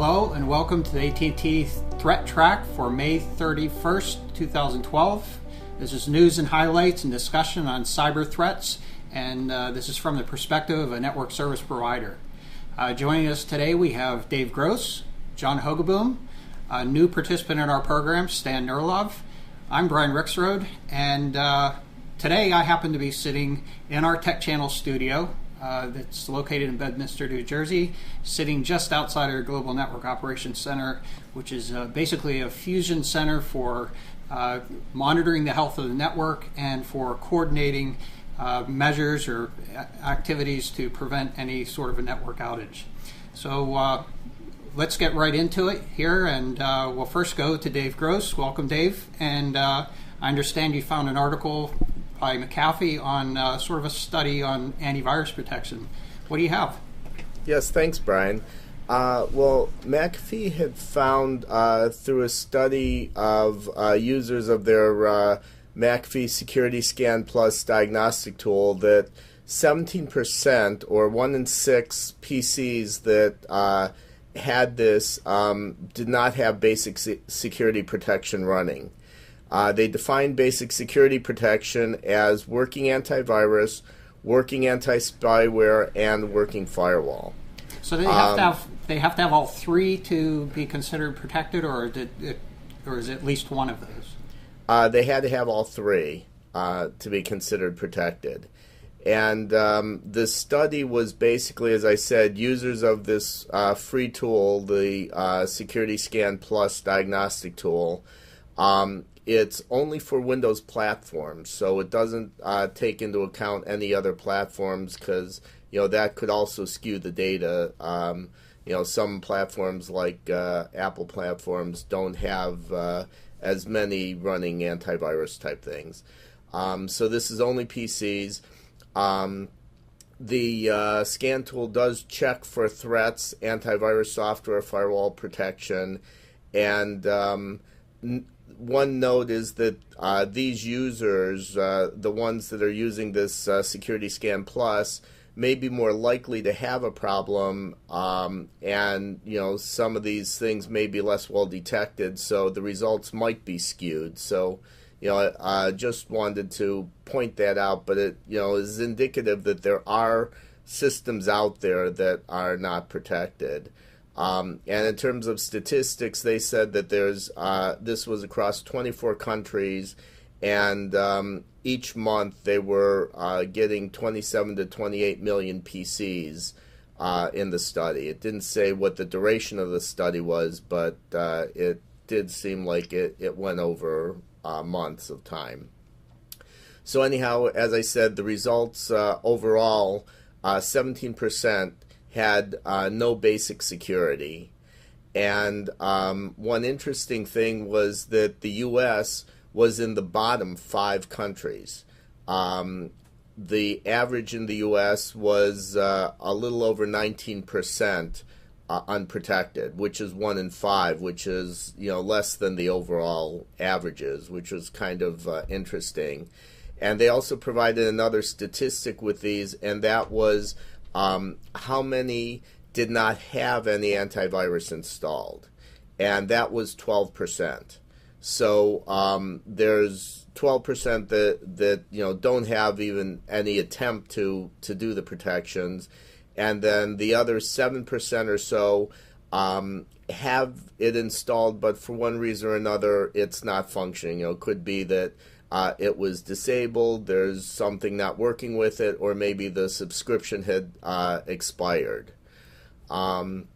Hello and welcome to the AT&T ThreatTraq for May 31st, 2012. This is news and highlights and discussion on cyber threats, and this is from the perspective of a network service provider. Joining us today we have Dave Gross, John Hogboom, a new participant in our program, Stan Nurilov. I'm Brian Rexroad, and today I happen to be sitting in our Tech Channel studio that's located in Bedminster, New Jersey, sitting just outside our Global Network Operations Center, which is basically a fusion center for monitoring the health of the network and for coordinating measures or activities to prevent any sort of a network outage. So let's get right into it here, and we'll first go to Dave Gross. Welcome, Dave. And I understand you found an article by McAfee on sort of a study on antivirus protection. What do you have? Yes, thanks, Brian. Well, McAfee had found through a study of users of their McAfee Security Scan Plus diagnostic tool that 17%, or 1 in 6 PCs that had this, did not have basic security protection running. They define basic security protection as working antivirus, working anti-spyware, and working firewall. So they have to have all three to be considered protected, or is it at least one of those? They had to have all three to be considered protected. And the study was basically, as I said, users of this free tool, the Security Scan Plus diagnostic tool. It's only for Windows platforms, so it doesn't take into account any other platforms, because that could also skew the data. Some platforms like Apple platforms don't have as many running antivirus type things. So this is only PCs. The scan tool does check for threats, antivirus software, firewall protection, and one note is that these users, the ones that are using this Security Scan Plus, may be more likely to have a problem, and some of these things may be less well detected, so the results might be skewed. So I just wanted to point that out, but it is indicative that there are systems out there that are not protected. And in terms of statistics, they said that this was across 24 countries, and each month they were getting 27 to 28 million PCs in the study. It didn't say what the duration of the study was, but it did seem like it went over months of time. So anyhow, as I said, the results overall, 17% had no basic security. And one interesting thing was that the U.S. was in the bottom 5 countries. The average in the U.S. was a little over 19% unprotected, which is 1 in 5, which is less than the overall averages, which was kind of interesting. And they also provided another statistic with these, and that was how many did not have any antivirus installed, and that was 12%. So there's 12% that don't have even any attempt to do the protections, and then the other 7% or so have it installed, but for one reason or another it's not functioning. It could be that it was disabled, there's something not working with it, or maybe the subscription had expired. So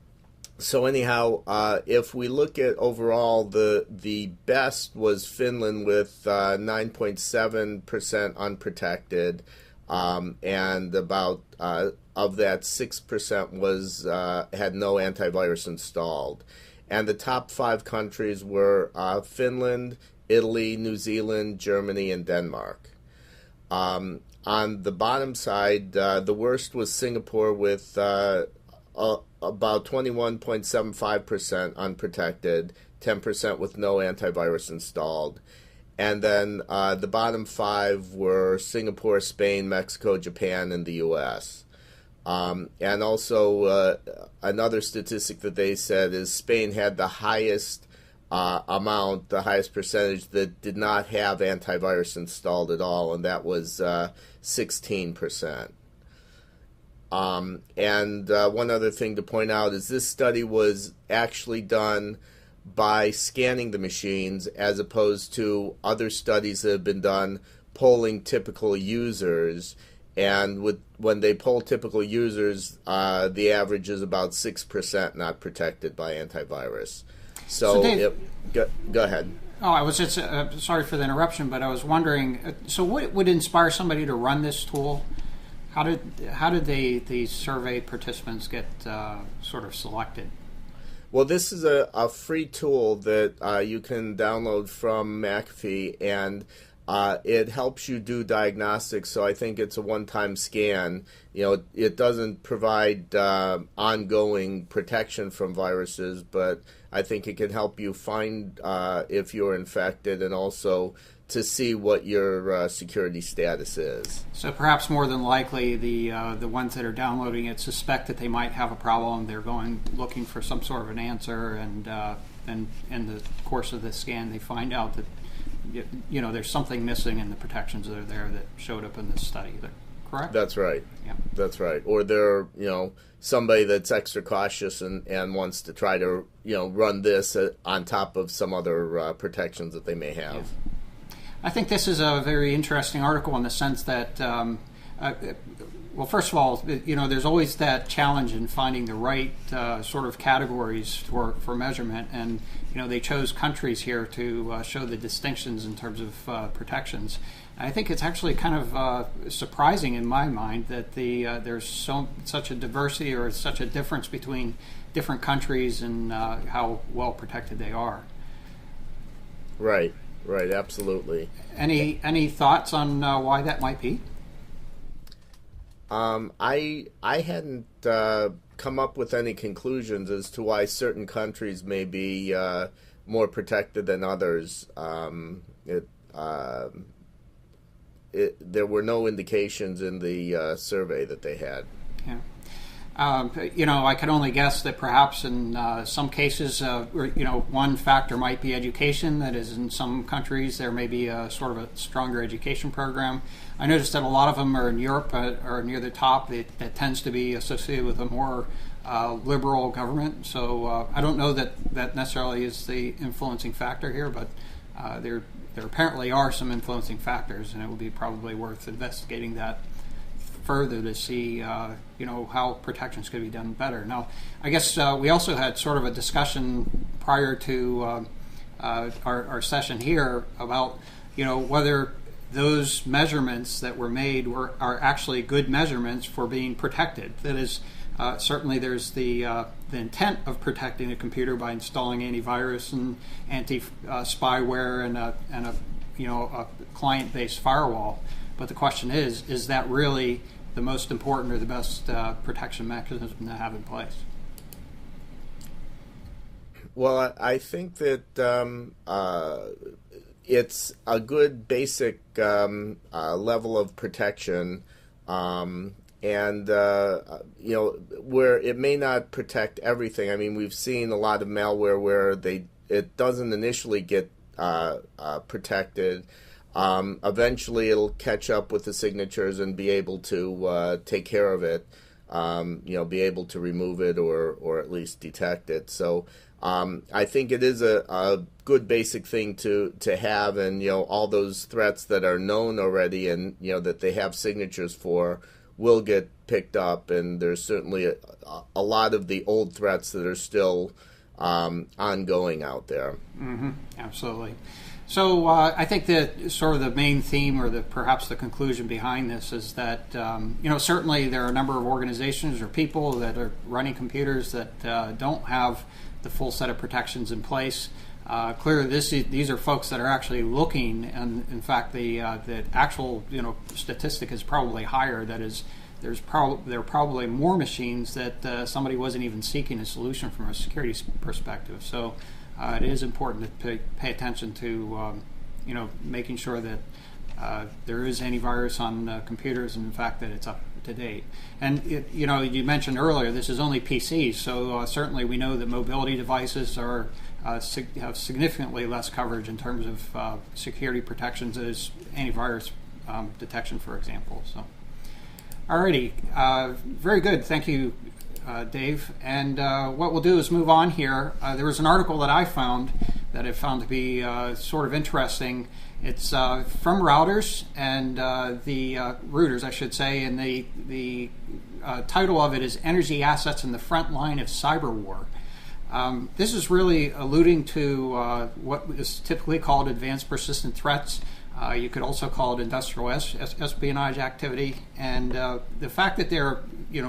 anyhow, if we look at overall, the best was Finland with 9.7% unprotected, and about of that 6% was had no antivirus installed. And the top 5 countries were Finland, Italy, New Zealand, Germany, and Denmark. On the bottom side, the worst was Singapore with about 21.75% unprotected, 10% with no antivirus installed. And then the bottom 5 were Singapore, Spain, Mexico, Japan, and the U.S. And also another statistic that they said is Spain had the highest the highest percentage that did not have antivirus installed at all, and that was 16%. And one other thing to point out is this study was actually done by scanning the machines as opposed to other studies that have been done polling typical users. And when they poll typical users, the average is about 6% not protected by antivirus. So Dave, go ahead. Oh, I was just sorry for the interruption, but I was wondering. So, what would inspire somebody to run this tool? How did the survey participants get sort of selected? Well, this is a free tool that you can download from McAfee, and it helps you do diagnostics. So I think it's a one-time scan. It doesn't provide ongoing protection from viruses, but I think it can help you find if you're infected, and also to see what your security status is. So perhaps more than likely, the ones that are downloading it suspect that they might have a problem. They're looking for some sort of an answer, and in the course of the scan, they find out that there's something missing in the protections that are there that showed up in this study. Correct? That's right. Yeah. That's right. Or they're somebody that's extra cautious and wants to try to run this on top of some other protections that they may have. Yeah. I think this is a very interesting article in the sense that, well, first of all, there's always that challenge in finding the right sort of categories for measurement, and they chose countries here to show the distinctions in terms of protections. And I think it's actually kind of surprising in my mind that there's such a diversity or such a difference between different countries and how well protected they are. Right. Right, absolutely. Any thoughts on why that might be? I hadn't come up with any conclusions as to why certain countries may be more protected than others. There were no indications in the survey that they had. Yeah. I can only guess that perhaps in some cases, one factor might be education. That is, in some countries, there may be a sort of a stronger education program. I noticed that a lot of them are in Europe, are near the top. That tends to be associated with a more liberal government. So I don't know that necessarily is the influencing factor here, but there apparently are some influencing factors, and it would be probably worth investigating that further to see how protections could be done better. Now, I guess we also had sort of a discussion prior to our session here about whether those measurements that were made are actually good measurements for being protected. That is, certainly there's the intent of protecting a computer by installing antivirus and anti-spyware and a client-based firewall. But the question is that really the most important or the best protection mechanism to have in place? Well, I think that it's a good basic level of protection, and where it may not protect everything. I mean, we've seen a lot of malware where it doesn't initially get protected. Eventually, it'll catch up with the signatures and be able to take care of it. Be able to remove it or at least detect it. So I think it is a good basic thing to have, and all those threats that are known already and that they have signatures for will get picked up. And there's certainly a lot of the old threats that are still ongoing out there. Mm-hmm. Absolutely. So I think that sort of the main theme, or perhaps the conclusion behind this, is that certainly there are a number of organizations or people that are running computers that don't have the full set of protections in place. Clearly, these are folks that are actually looking, and in fact, the actual statistic is probably higher. That is, there are probably more machines that somebody wasn't even seeking a solution from a security perspective. So. It is important to pay attention to, making sure that there is antivirus on computers, and in fact that it's to date. And you mentioned earlier this is only PCs, so certainly we know that mobility devices are have significantly less coverage in terms of security protections as antivirus detection, for example. So, alrighty, very good. Thank you, Dave. And what we'll do is move on here. There was an article that I found that I found to be sort of interesting. It's from Reuters, and Reuters, I should say, and the title of it is "Energy Assets in the Front Line of Cyber War." This is really alluding to what is typically called advanced persistent threats. You could also call it industrial espionage activity, and the fact that they're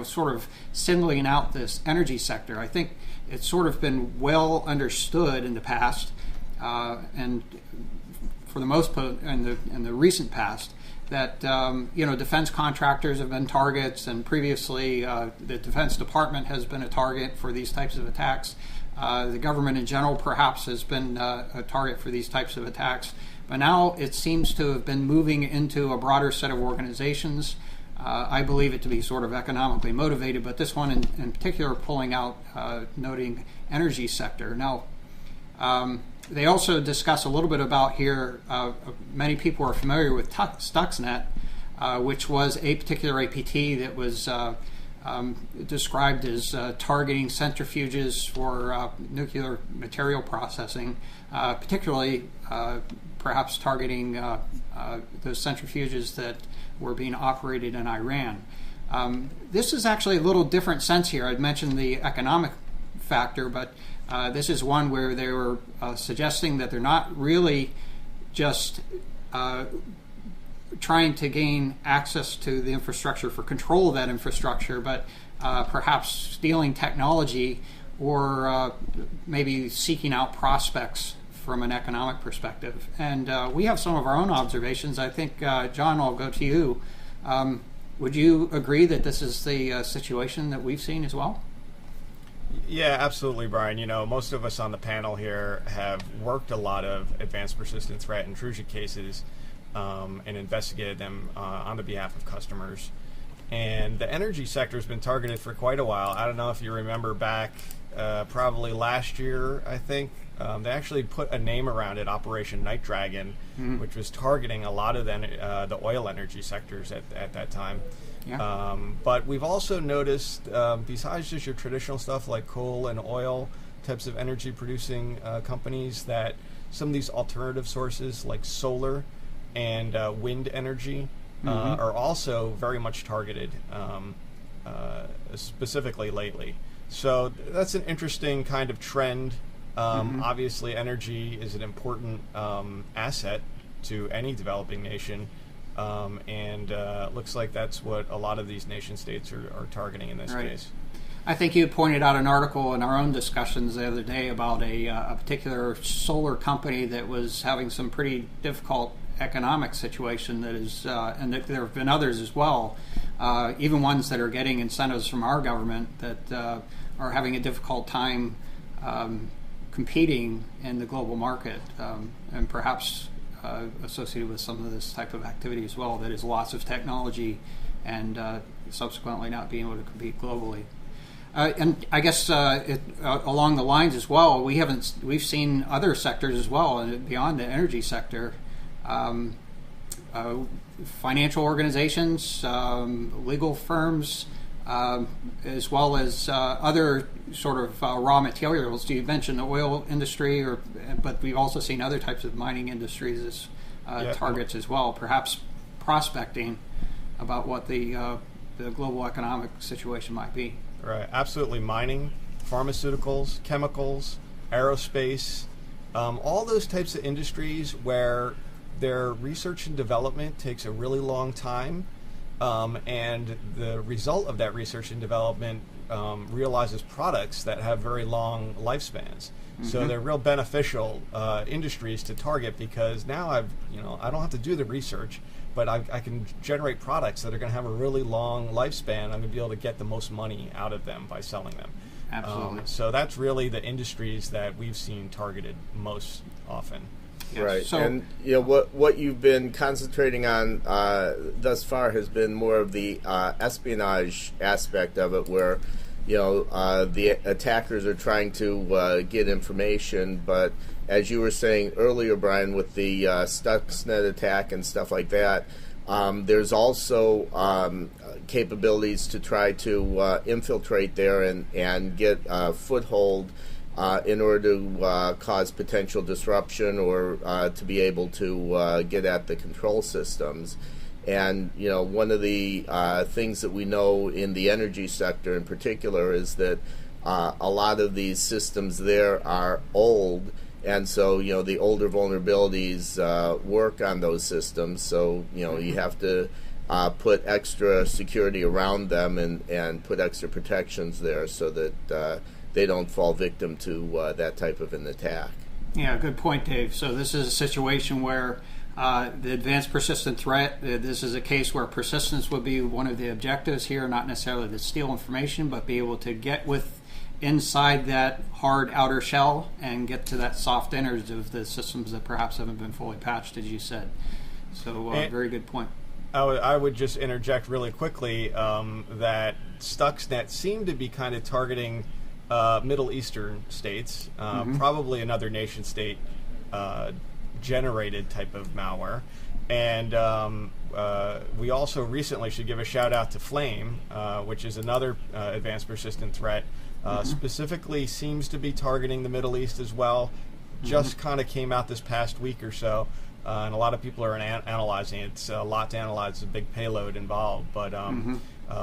sort of singling out this energy sector. I think it's sort of been well understood in the past, and for the most part in the recent past, that defense contractors have been targets, and previously the Defense Department has been a target for these types of attacks. The government in general perhaps has been a target for these types of attacks. But now it seems to have been moving into a broader set of organizations. I believe it to be sort of economically motivated, but this one in particular pulling out, noting energy sector. Now, they also discuss a little bit about here, many people are familiar with Stuxnet, which was a particular APT that was described as targeting centrifuges for nuclear material processing, particularly perhaps targeting those centrifuges that were being operated in Iran. This is actually a little different sense here. I'd mentioned the economic factor, but this is one where they were suggesting that they're not really just trying to gain access to the infrastructure for control of that infrastructure, but perhaps stealing technology or maybe seeking out prospects from an economic perspective. And we have some of our own observations. I think, John, I'll go to you. Would you agree that this is the situation that we've seen as well? Yeah, absolutely, Brian. Most of us on the panel here have worked a lot of advanced persistent threat intrusion cases and investigated them on the behalf of customers. And the energy sector has been targeted for quite a while. I don't know if you remember back probably last year, I think. They actually put a name around it, Operation Night Dragon, which was targeting a lot of the oil energy sectors at that time. Yeah. But we've also noticed, besides just your traditional stuff like coal and oil types of energy producing companies, that some of these alternative sources like solar and wind energy are also very much targeted, specifically lately. So that's an interesting kind of trend. Obviously, energy is an important asset to any developing nation, and looks like that's what a lot of these nation states are targeting in this case. I think you pointed out an article in our own discussions the other day about a particular solar company that was having some pretty difficult economic situation that is, and there have been others as well, even ones that are getting incentives from our government that are having a difficult time competing in the global market, and perhaps associated with some of this type of activity as well, that is loss of technology and subsequently not being able to compete globally. And I guess along the lines as well, we've seen other sectors as well, and beyond the energy sector, financial organizations, legal firms, as well as other sort of raw materials. You mentioned the oil industry, but we've also seen other types of mining industries as targets as well, perhaps prospecting about what the global economic situation might be. Right, absolutely. Mining, pharmaceuticals, chemicals, aerospace, all those types of industries where their research and development takes a really long time, and the result of that research and development realizes products that have very long lifespans. So they're real beneficial industries to target, because now I don't have to do the research, but I can generate products that are going to have a really long lifespan. I'm going to be able to get the most money out of them by selling them. Absolutely. So that's really the industries that we've seen targeted most often. Yes. Right. So, and what you've been concentrating on thus far has been more of the espionage aspect of it, where the attackers are trying to get information. But as you were saying earlier, Brian, with the Stuxnet attack and stuff like that, there's also capabilities to try to infiltrate there and get a foothold in order to cause potential disruption or to be able to get at the control systems. And one of the things that we know in the energy sector in particular is that a lot of these systems there are old, and so the older vulnerabilities work on those systems. So you have to put extra security around them and put extra protections there so that they don't fall victim to that type of an attack. Yeah, good point, Dave. So this is a situation where the advanced persistent threat, this is a case where persistence would be one of the objectives here, not necessarily to steal information, but be able to get inside that hard outer shell and get to that soft innards of the systems that perhaps haven't been fully patched, as you said. So very good point. I would just interject really quickly that Stuxnet seemed to be kind of targeting Middle Eastern states, probably another nation state generated type of malware. And we also recently should give a shout out to Flame, which is another advanced persistent threat, specifically seems to be targeting the Middle East as well. Just kind of came out this past week or so, and a lot of people are analyzing it. It's a lot to analyze, it's a big payload involved, but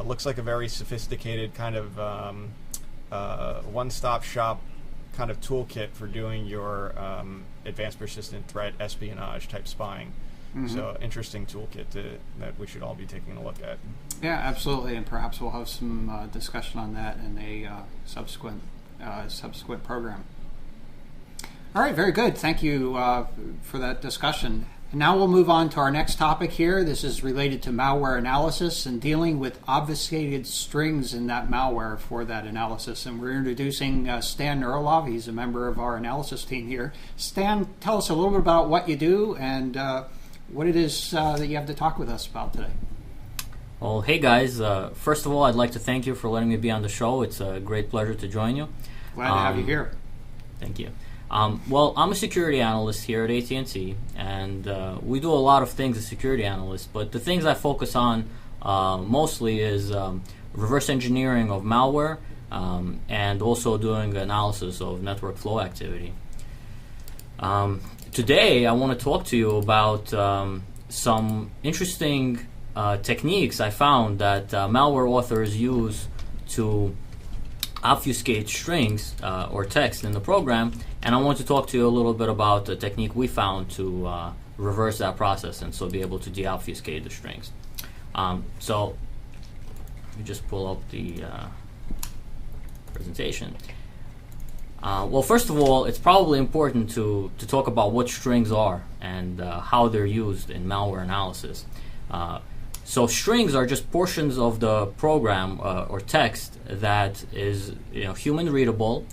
looks like a very sophisticated kind of one-stop shop kind of toolkit for doing your advanced persistent threat espionage type spying. So interesting toolkit that we should all be taking a look at. Yeah, absolutely, and perhaps we'll have some discussion on that in a subsequent program. All right, very good. Thank you for that discussion. And now we'll move on to our next topic here. This is related to malware analysis and dealing with obfuscated strings in that malware for that analysis. And we're introducing Stan Nurilov. He's a member of our analysis team here. Stan, tell us a little bit about what you do and what it is that you have to talk with us about today. Well, hey guys. First of all, I'd like to thank you for letting me be on the show. It's a great pleasure to join you. Glad to have you here. Thank you. Well, I'm a security analyst here at AT&T, and we do a lot of things as security analysts, but the things I focus on mostly is reverse engineering of malware and also doing analysis of network flow activity. Today, I want to talk to you about some interesting techniques I found that malware authors use to obfuscate strings or text in the program, and I want to talk to you a little bit about the technique we found to reverse that process and so be able to deobfuscate the strings. So let me just pull up the presentation. Well, first of all, it's probably important to talk about what strings are and how they're used in malware analysis. So strings are just portions of the program or text that is human readable,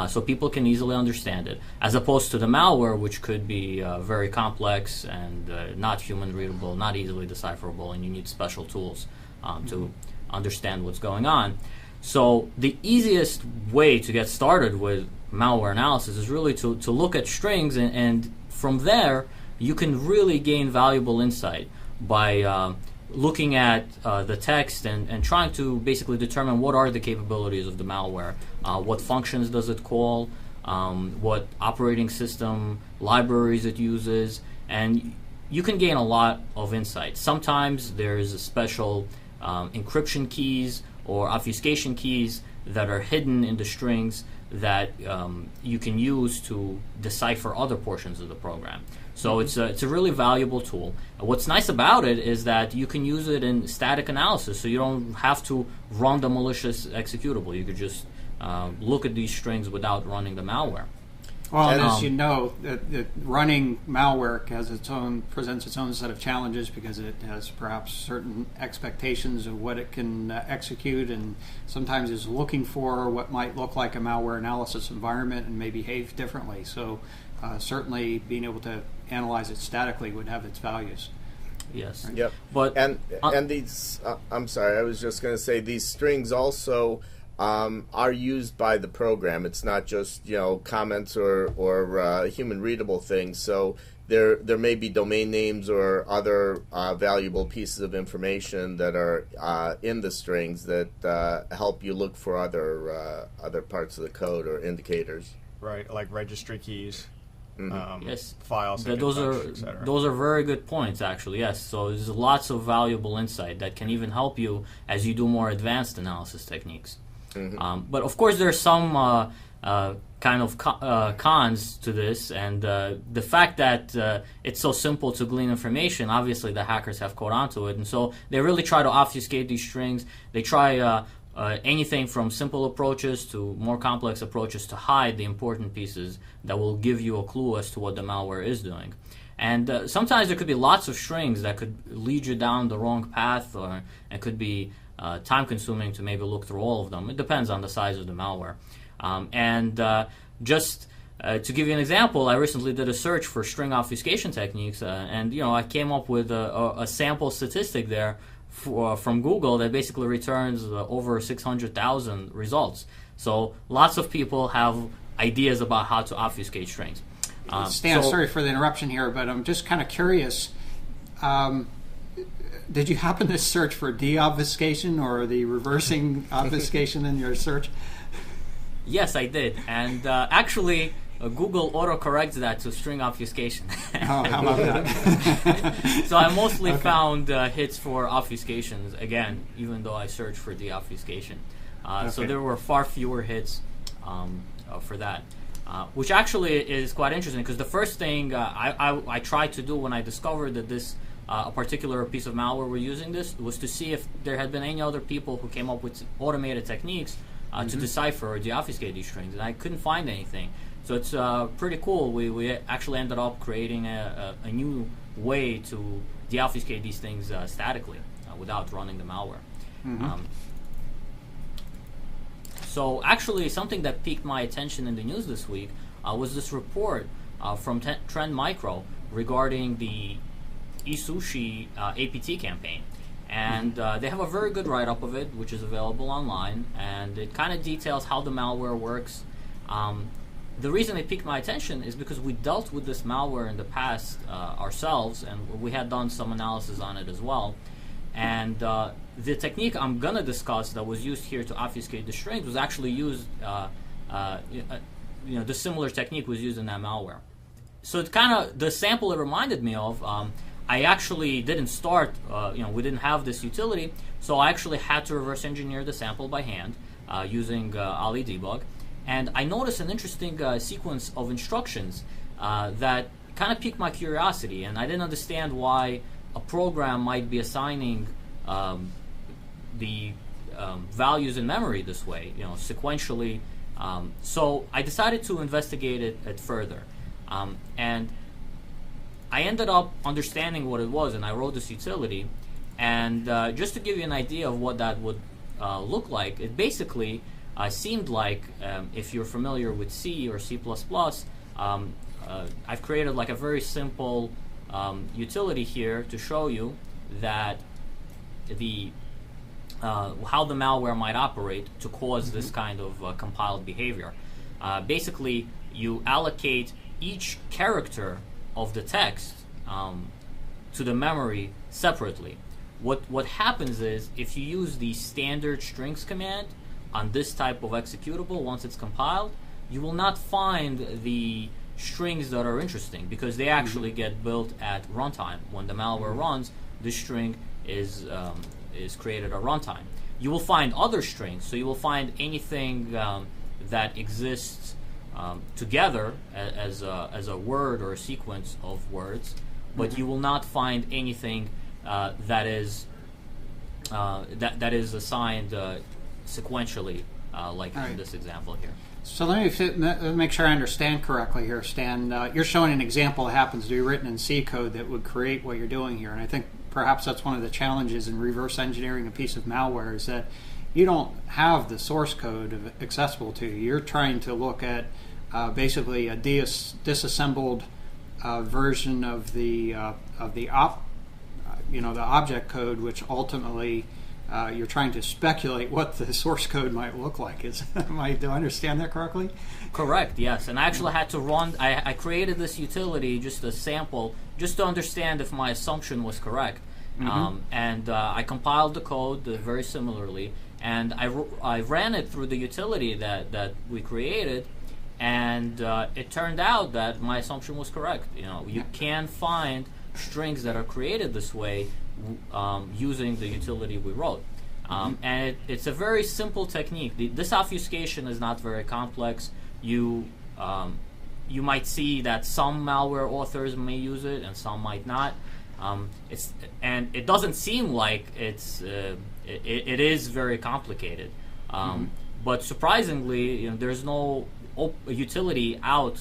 so people can easily understand it, as opposed to the malware, which could be very complex and not human readable, not easily decipherable, and you need special tools to understand what's going on. So the easiest way to get started with malware analysis is really to look at strings, and from there you can really gain valuable insight by looking at the text and trying to basically determine what are the capabilities of the malware, what functions does it call, what operating system libraries it uses, and you can gain a lot of insight. Sometimes there's a special encryption keys or obfuscation keys that are hidden in the strings that you can use to decipher other portions of the program. So it's a really valuable tool. What's nice about it is that you can use it in static analysis, so you don't have to run the malicious executable. You could just look at these strings without running the malware. Well, and as you know, that running malware presents its own set of challenges because it has perhaps certain expectations of what it can execute, and sometimes is looking for what might look like a malware analysis environment and may behave differently. So certainly being able to analyze it statically would have its values. Yes. Yep. But and these, I'm sorry, I was just going to say these strings also are used by the program. It's not just comments or human readable things. So there may be domain names or other valuable pieces of information that are in the strings that help you look for other parts of the code or indicators. Right, like registry keys. Yes, files. Those are very good points, actually. Yes, so there's lots of valuable insight that can even help you as you do more advanced analysis techniques. But of course, there are some kind of cons to this, and the fact that it's so simple to glean information. Obviously, the hackers have caught on to it, and so they really try to obfuscate these strings. They try anything from simple approaches to more complex approaches to hide the important pieces that will give you a clue as to what the malware is doing. And sometimes there could be lots of strings that could lead you down the wrong path, or it could be time-consuming to maybe look through all of them. It depends on the size of the malware. Just to give you an example, I recently did a search for string obfuscation techniques, and I came up with a sample statistic there from Google that basically returns over 600,000 results. So lots of people have ideas about how to obfuscate strings. Stan, sorry for the interruption here, but I'm just kind of curious. Did you happen to search for deobfuscation or the reversing obfuscation in your search? Yes, I did. And actually, Google autocorrects that to string obfuscation. Oh, how about that? So I mostly found hits for obfuscations, again, even though I searched for deobfuscation. So there were far fewer hits for that, which actually is quite interesting, because the first thing I tried to do when I discovered that this a particular piece of malware were using this was to see if there had been any other people who came up with automated techniques to decipher or deobfuscate these strings, and I couldn't find anything. So it's pretty cool. We actually ended up creating a new way to deobfuscate these things statically without running the malware. So actually, something that piqued my attention in the news this week was this report from Trend Micro regarding the eSushi APT campaign. And they have a very good write-up of it, which is available online, and it kind of details how the malware works. The reason it piqued my attention is because we dealt with this malware in the past ourselves, and we had done some analysis on it as well. And the technique I'm going to discuss that was used here to obfuscate the strings was actually used, the similar technique was used in that malware. So it kind of, the sample it reminded me of, I actually didn't start, we didn't have this utility, so I actually had to reverse engineer the sample by hand using Ali debug. And I noticed an interesting sequence of instructions that kind of piqued my curiosity, and I didn't understand why a program might be assigning the values in memory this way, sequentially. So I decided to investigate it further. And I ended up understanding what it was, and I wrote this utility. And just to give you an idea of what that would look like, it basically seemed like, if you're familiar with C or C++, I've created like a very simple utility here to show you that how the malware might operate to cause this kind of compiled behavior. Basically, you allocate each character of the text to the memory separately. What happens is, if you use the standard strings command on this type of executable, once it's compiled, you will not find the strings that are interesting, because they actually get built at runtime. When the malware runs, this string is created at runtime. You will find other strings, so you will find anything that exists together as a word or a sequence of words, but you will not find anything that is assigned sequentially, like in this example here. So let me make sure I understand correctly here, Stan. You're showing an example that happens to be written in C code that would create what you're doing here, and I think perhaps that's one of the challenges in reverse engineering a piece of malware, is that you don't have the source code accessible to you. You're trying to look at basically a disassembled version of the the object code, which ultimately you're trying to speculate what the source code might look like. Do I understand that correctly? Correct, yes. And I actually had to run, I created this utility, just a sample, just to understand if my assumption was correct. And I compiled the code very similarly, and I ran it through the utility that we created, and it turned out that my assumption was correct. You can find strings that are created this way using the utility we wrote. And it's a very simple technique. This obfuscation is not very complex. You might see that some malware authors may use it and some might not. It doesn't seem like it is very complicated. But surprisingly, there's no utility out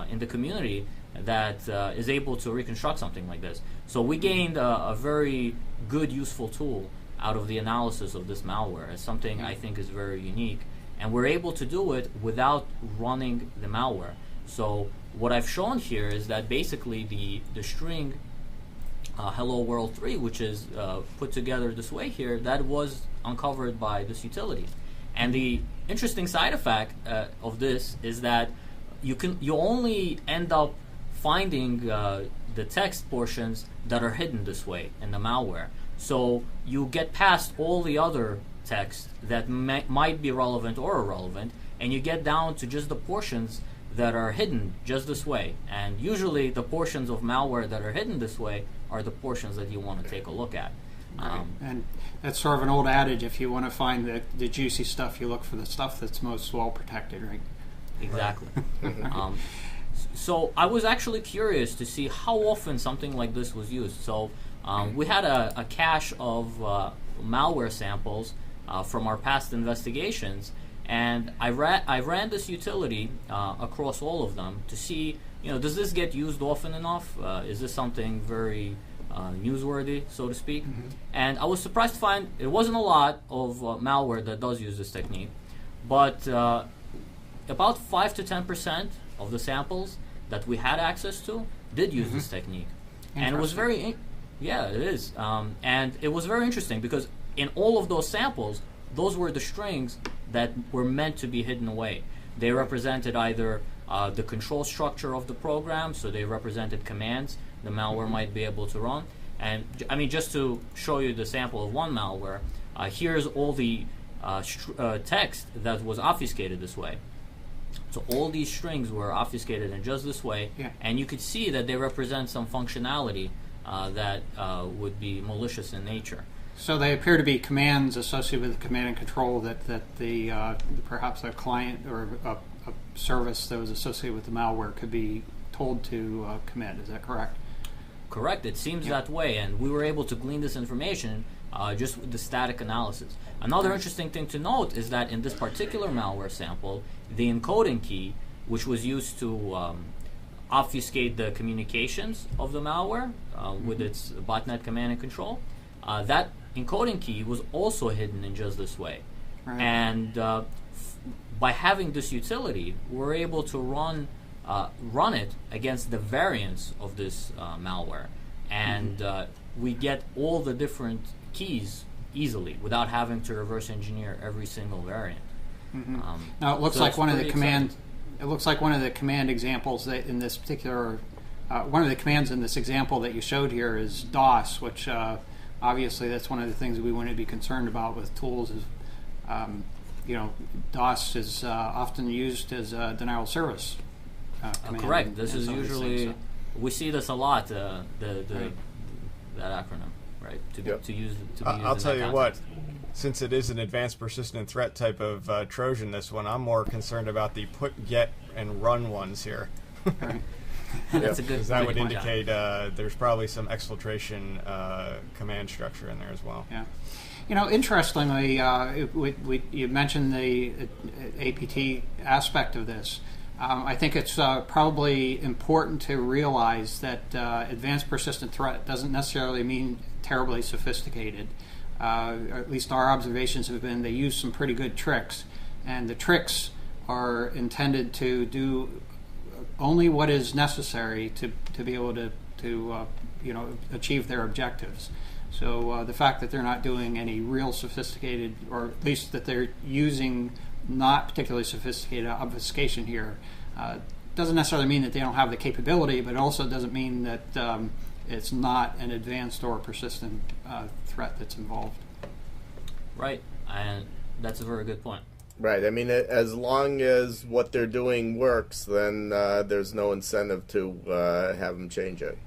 in the community that is able to reconstruct something like this. So we gained a very good, useful tool out of the analysis of this malware. It's something I think is very unique, and we're able to do it without running the malware. So what I've shown here is that basically the string hello world 3, which is put together this way here, that was uncovered by this utility. And the interesting side effect of this is that you only end up finding the text portions that are hidden this way in the malware. So you get past all the other text that might be relevant or irrelevant, and you get down to just the portions that are hidden just this way. And usually the portions of malware that are hidden this way are the portions that you want to take a look at. And that's sort of an old adage: if you want to find the juicy stuff, you look for the stuff that's most well protected, right? Exactly. So I was actually curious to see how often something like this was used. So we had a cache of malware samples from our past investigations, and I ran this utility across all of them to see, does this get used often enough? Is this something very newsworthy, so to speak? And I was surprised to find it wasn't a lot of malware that does use this technique, but about 5 to 10% of the samples that we had access to did use this technique. And it was very, it is. And it was very interesting because in all of those samples, those were the strings that were meant to be hidden away. They represented either the control structure of the program, so they represented commands the malware might be able to run. And I mean, just to show you the sample of one malware, here's all the text that was obfuscated this way. So all these strings were obfuscated in just this way, and you could see that they represent some functionality that would be malicious in nature. So they appear to be commands associated with command and control that the perhaps a client or a service that was associated with the malware could be told to commit. Is that correct? Correct. It seems that way, and we were able to glean this information just with the static analysis. Another interesting thing to note is that in this particular malware sample, the encoding key, which was used to obfuscate the communications of the malware with its botnet command and control, that encoding key was also hidden in just this way. Right. And by having this utility, we're able to run it against the variants of this malware, and we get all the different keys easily without having to reverse engineer every single variant. Now it looks like one of the command. It looks like one of the command examples that in this particular one of the commands in this example that you showed here is DOS, which obviously that's one of the things we want to be concerned about with tools. Is DOS is often used as a denial of service. Correct. This is usually we see this a lot. That acronym, right? To use. I'll tell you what. Since it is an advanced persistent threat type of Trojan, this one, I'm more concerned about the put, get, and run ones here. Right. That's a good. Because that would indicate there's probably some exfiltration command structure in there as well. Yeah. Interestingly, you mentioned the APT aspect of this. I think it's probably important to realize that advanced persistent threat doesn't necessarily mean terribly sophisticated. At least our observations have been they use some pretty good tricks, and the tricks are intended to do only what is necessary to to be able to achieve their objectives. So the fact that they're not doing any real sophisticated, or at least that they're using not particularly sophisticated obfuscation here, doesn't necessarily mean that they don't have the capability, but it also doesn't mean that it's not an advanced or persistent threat that's involved. Right, and that's a very good point. Right. I mean, as long as what they're doing works, then there's no incentive to have them change it.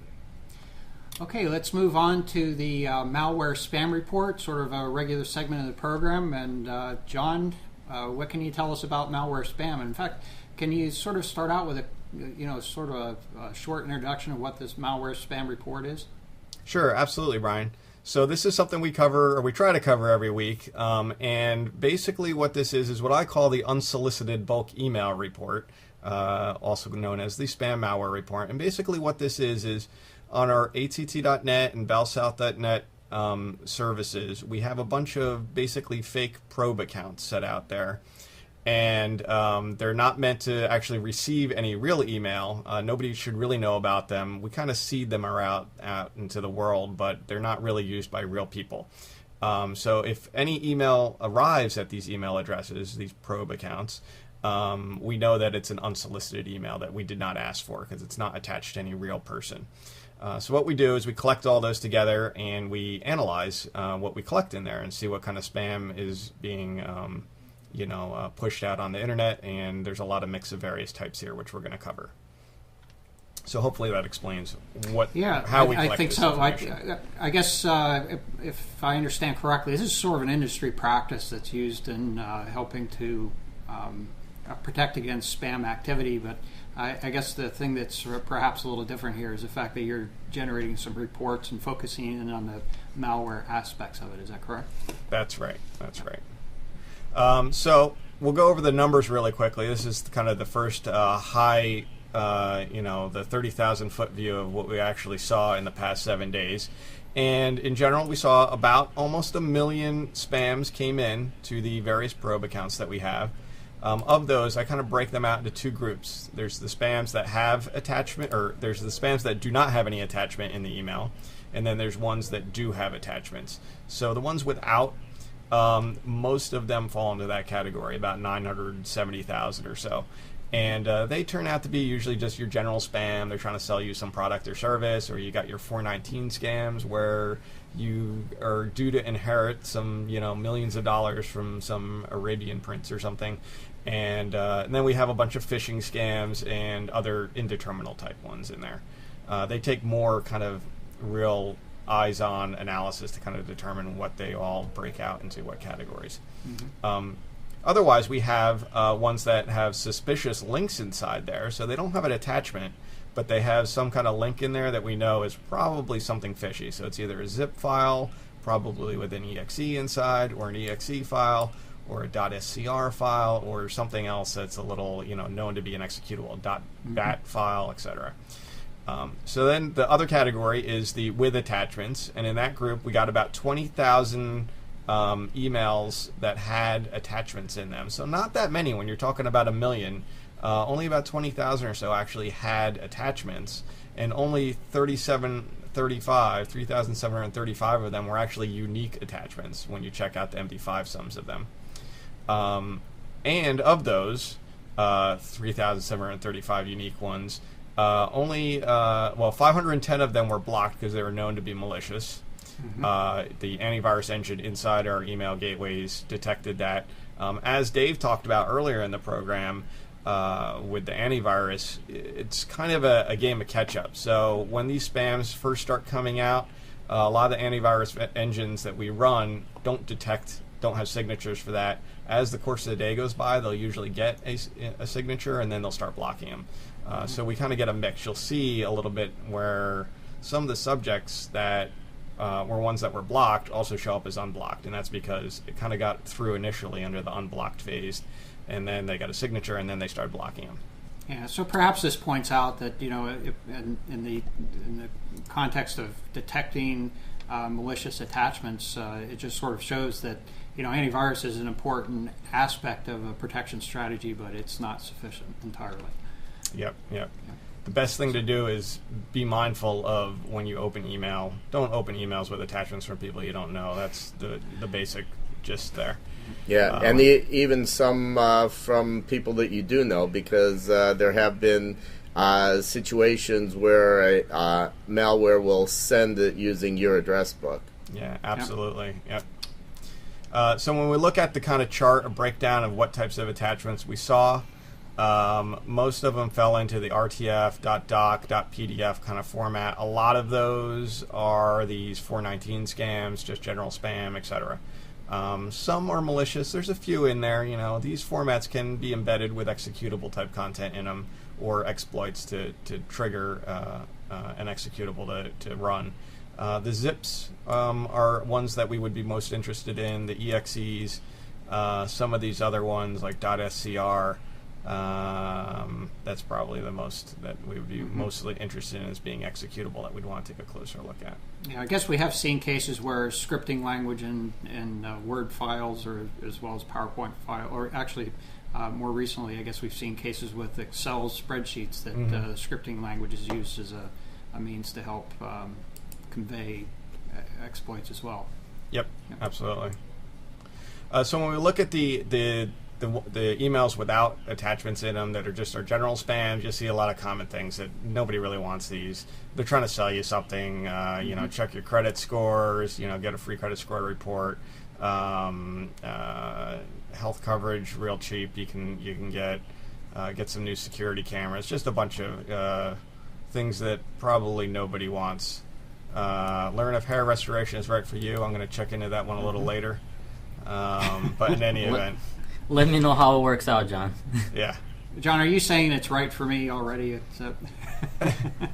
Okay, let's move on to the malware spam report, sort of a regular segment of the program. And John, what can you tell us about malware spam? In fact, can you sort of start out with a short introduction of what this malware spam report is? Sure, absolutely, Brian. So this is something we cover, or we try to cover every week. And basically what this is what I call the unsolicited bulk email report, also known as the Spam Malware Report. And basically what this is on our att.net and bellsouth.net services, we have a bunch of basically fake probe accounts set out there. And they're not meant to actually receive any real email. Nobody should really know about them. We kind of seed them out into the world, but they're not really used by real people. So if any email arrives at these email addresses, these probe accounts, we know that it's an unsolicited email that we did not ask for because it's not attached to any real person. So what we do is we collect all those together and we analyze what we collect in there and see what kind of spam is being pushed out on the internet, and there's a lot of mix of various types here, which we're going to cover. So hopefully that explains how we collect I think this so. information. I guess if I understand correctly, this is sort of an industry practice that's used in helping to protect against spam activity, but I guess the thing that's perhaps a little different here is the fact that you're generating some reports and focusing in on the malware aspects of it. Is that correct? That's right. So we'll go over the numbers really quickly. This is kind of the first high, the 30,000 foot view of what we actually saw in the past 7 days. And in general, we saw about almost 1 million spams came in to the various probe accounts that we have. Of those, I kind of break them out into two groups. There's the spams that have attachment, or there's the spams that do not have any attachment in the email, and then there's ones that do have attachments. So the ones without, most of them fall into that category, about 970,000 or so. And they turn out to be usually just your general spam. They're trying to sell you some product or service, or you got your 419 scams where you are due to inherit some, millions of dollars from some Arabian prince or something. And then we have a bunch of phishing scams and other indeterminate type ones in there. They take more kind of real eyes-on analysis to kind of determine what they all break out into, what categories. Mm-hmm. Otherwise, we have ones that have suspicious links inside there, so they don't have an attachment, but they have some kind of link in there that we know is probably something fishy. So it's either a zip file, probably with an exe inside, or an exe file, or a .scr file, or something else that's a little, known to be an executable, .bat file, etc. So then the other category is the with attachments, and in that group we got about 20,000 emails that had attachments in them. So not that many when you're talking about 1 million. Only about 20,000 or so actually had attachments, and only 3,735 of them were actually unique attachments when you check out the MD5 sums of them. And of those 3,735 unique ones, only 510 of them were blocked because they were known to be malicious. Mm-hmm. The antivirus engine inside our email gateways detected that. As Dave talked about earlier in the program, with the antivirus, it's kind of a game of catch-up. So when these spams first start coming out, a lot of the antivirus engines that we run don't have signatures for that. As the course of the day goes by, they'll usually get a signature, and then they'll start blocking them. So we kind of get a mix. You'll see a little bit where some of the subjects that were ones that were blocked also show up as unblocked, and that's because it kind of got through initially under the unblocked phase, and then they got a signature, and then they started blocking them. Yeah, so perhaps this points out that in the context of detecting malicious attachments, it just sort of shows that antivirus is an important aspect of a protection strategy, but it's not sufficient entirely. Yep. the best thing to do is be mindful of when you open email. Don't open emails with attachments from people you don't know. That's the basic gist there. Yeah, and even some from people that you do know, because there have been situations where malware will send it using your address book. Yeah, absolutely. Yep. So when we look at the kind of chart, a breakdown of what types of attachments we saw, most of them fell into the RTF, .doc, .pdf kind of format. A lot of those are these 419 scams, just general spam, etc. Some are malicious. There's a few in there. These formats can be embedded with executable type content in them, or exploits to trigger an executable to run. The zips are ones that we would be most interested in. The exes, some of these other ones like .scr. That's probably the most that we would be mostly interested in as being executable that we'd want to take a closer look at. Yeah, I guess we have seen cases where scripting language in Word files, or as well as PowerPoint file, or actually more recently, I guess we've seen cases with Excel spreadsheets that scripting language is used as a means to help convey exploits as well. Yep. Absolutely. So when we look at the emails without attachments in them that are just our general spams, you see a lot of common things that nobody really wants these. They're trying to sell you something, check your credit scores, get a free credit score report, health coverage real cheap. You can get some new security cameras, just a bunch of things that probably nobody wants. Learn if hair restoration is right for you. I'm going to check into that one a little later. But in any event, let me know how it works out, John. Yeah. John, are you saying it's right for me already?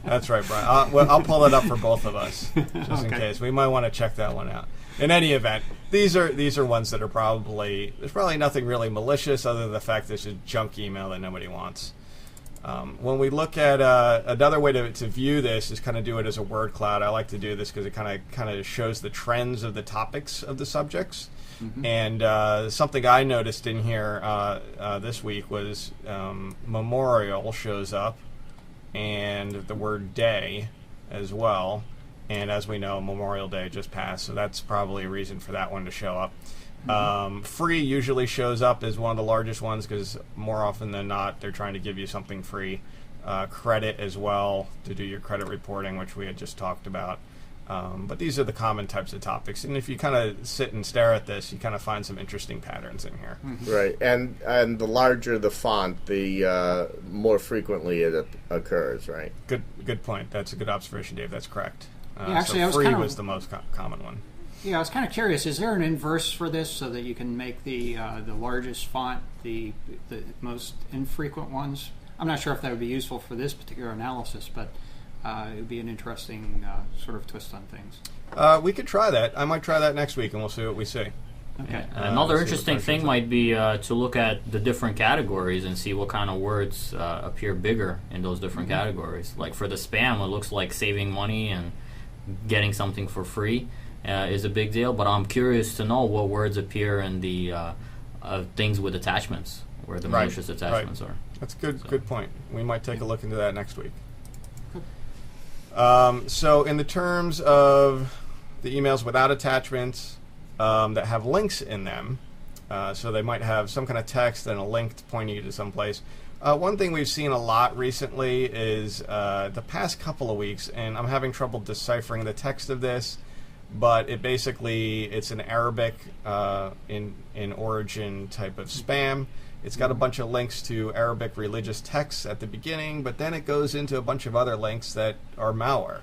That's right, Brian. I'll pull it up for both of us, just in case. We might want to check that one out. In any event, these are ones that are there's probably nothing really malicious other than the fact that it's a junk email that nobody wants. When we look at another way to view this is kind of do it as a word cloud. I like to do this because it kind of shows the trends of the topics of the subjects. And something I noticed in here this week was memorial shows up, and the word day as well. And as we know, Memorial Day just passed, so that's probably a reason for that one to show up. Free usually shows up as one of the largest ones because more often than not, they're trying to give you something free. Credit as well to do your credit reporting, which we had just talked about. But these are the common types of topics, and if you kind of sit and stare at this, you kind of find some interesting patterns in here. Right, and the larger the font, the more frequently it occurs. Right. Good point. That's a good observation, Dave. That's correct. Yeah, actually, so free was the most common one. Yeah, I was kind of curious. Is there an inverse for this so that you can make the largest font the most infrequent ones? I'm not sure if that would be useful for this particular analysis, but it would be an interesting sort of twist on things. We could try that. I might try that next week, and we'll see what we see. Okay. Another interesting thing might be to look at the different categories and see what kind of words appear bigger in those different categories. Like for the spam, it looks like saving money and getting something for free is a big deal, but I'm curious to know what words appear in the things with attachments, where the malicious attachments are. That's good point. We might take a look into that next week. So in the terms of the emails without attachments that have links in them, so they might have some kind of text and a link pointing you to someplace. One thing we've seen a lot recently is the past couple of weeks, and I'm having trouble deciphering the text of this, but it's an Arabic in origin type of spam. It's got a bunch of links to Arabic religious texts at the beginning, but then it goes into a bunch of other links that are malware.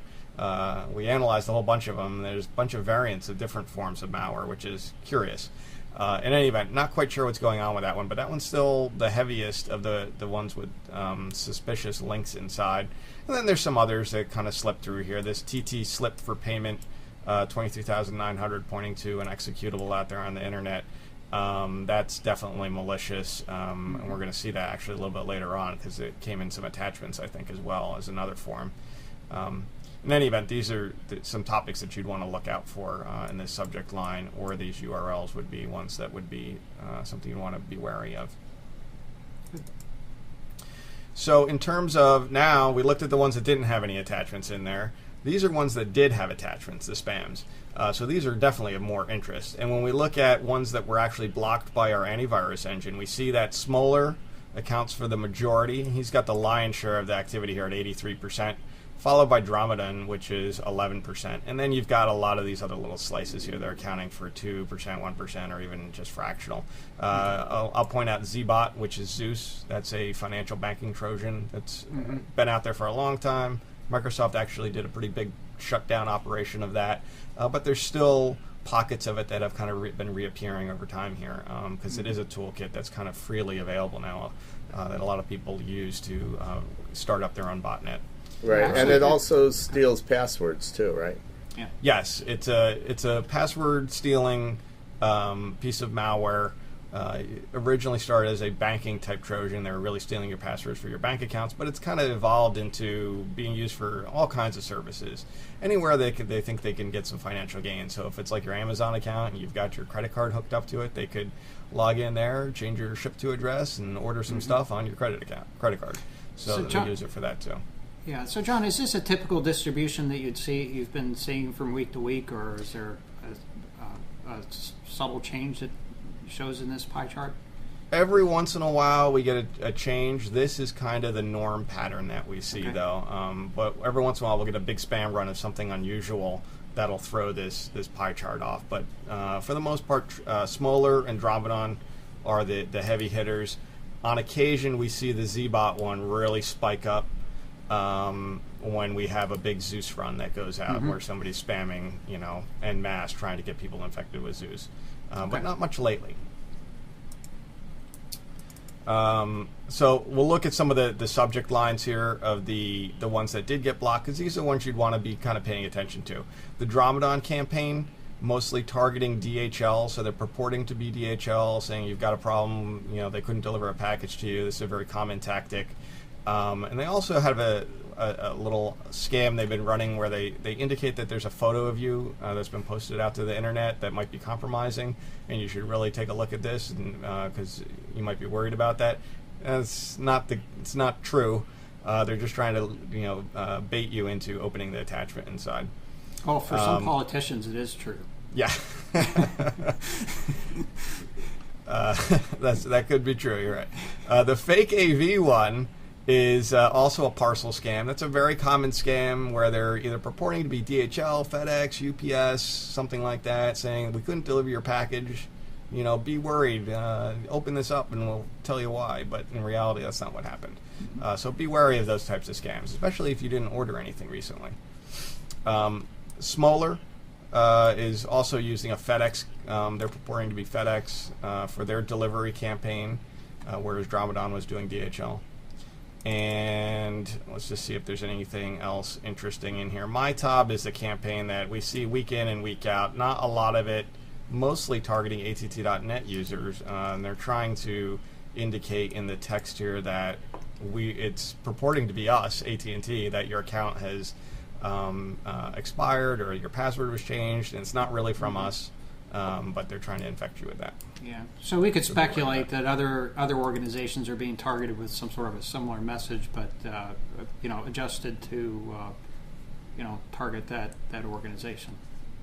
We analyzed a whole bunch of them. There's a bunch of variants of different forms of malware, which is curious. In any event, not quite sure what's going on with that one, but that one's still the heaviest of the ones with suspicious links inside. And then there's some others that kind of slip through here. This TT slip for payment, 23,900, pointing to an executable out there on the internet. That's definitely malicious, and we're going to see that actually a little bit later on because it came in some attachments, I think, as well as another form. In any event, these are some topics that you'd want to look out for in this subject line, or these URLs would be ones that would be something you want to be wary of. So in terms of now, we looked at the ones that didn't have any attachments in there. These are ones that did have attachments, the spams. So these are definitely of more interest. And when we look at ones that were actually blocked by our antivirus engine, we see that Smoller accounts for the majority. He's got the lion's share of the activity here at 83%, followed by Dromadon, which is 11%. And then you've got a lot of these other little slices here that are accounting for 2%, 1%, or even just fractional. I'll point out Zbot, which is Zeus. That's a financial banking Trojan that's been out there for a long time. Microsoft actually did a pretty big shutdown operation of that, but there's still pockets of it that have kind of been reappearing over time here, because it is a toolkit that's kind of freely available now that a lot of people use to start up their own botnet. Right, and it also steals passwords too, right? Yeah. Yes, it's a password stealing piece of malware. Originally started as a banking type Trojan. They were really stealing your passwords for your bank accounts, but it's kind of evolved into being used for all kinds of services. Anywhere they think they can get some financial gain. So if it's like your Amazon account and you've got your credit card hooked up to it, they could log in there, change your ship to address, and order some stuff on your credit card. So they use it for that too. Yeah. So John, is this a typical distribution that you've been seeing from week to week, or is there a subtle change that shows in this pie chart? Every once in a while we get a change. This is kind of the norm pattern that we see, though. But every once in a while we'll get a big spam run of something unusual that'll throw this pie chart off. But for the most part, Smoller and Dromadon are the heavy hitters. On occasion we see the Zbot one really spike up when we have a big Zeus run that goes out where somebody's spamming, en masse trying to get people infected with Zeus. But not much lately. So we'll look at some of the subject lines here of the ones that did get blocked, because these are the ones you'd want to be kind of paying attention to. The Dromadon campaign, mostly targeting DHL, so they're purporting to be DHL, saying you've got a problem, they couldn't deliver a package to you. This is a very common tactic. And they also have a little scam they've been running where they indicate that there's a photo of you that's been posted out to the internet that might be compromising, and you should really take a look at this because you might be worried about that. And it's not true. They're just trying to bait you into opening the attachment inside. Oh, for some politicians, it is true. Yeah. That could be true. You're right. The fake AV one is also a parcel scam. That's a very common scam where they're either purporting to be DHL, FedEx, UPS, something like that, saying we couldn't deliver your package. Be worried. Open this up and we'll tell you why. But in reality, that's not what happened. So be wary of those types of scams, especially if you didn't order anything recently. Smoller is also using a FedEx. They're purporting to be FedEx for their delivery campaign, whereas Dromadon was doing DHL. And let's just see if there's anything else interesting in here. MyTob is a campaign that we see week in and week out. Not a lot of it, mostly targeting AT&T.net users. And they're trying to indicate in the text here that it's purporting to be us, AT&T, that your account has expired or your password was changed, and it's not really from us. But they're trying to infect you with that. Yeah. So we could speculate that other organizations are being targeted with some sort of a similar message, but adjusted to target that organization.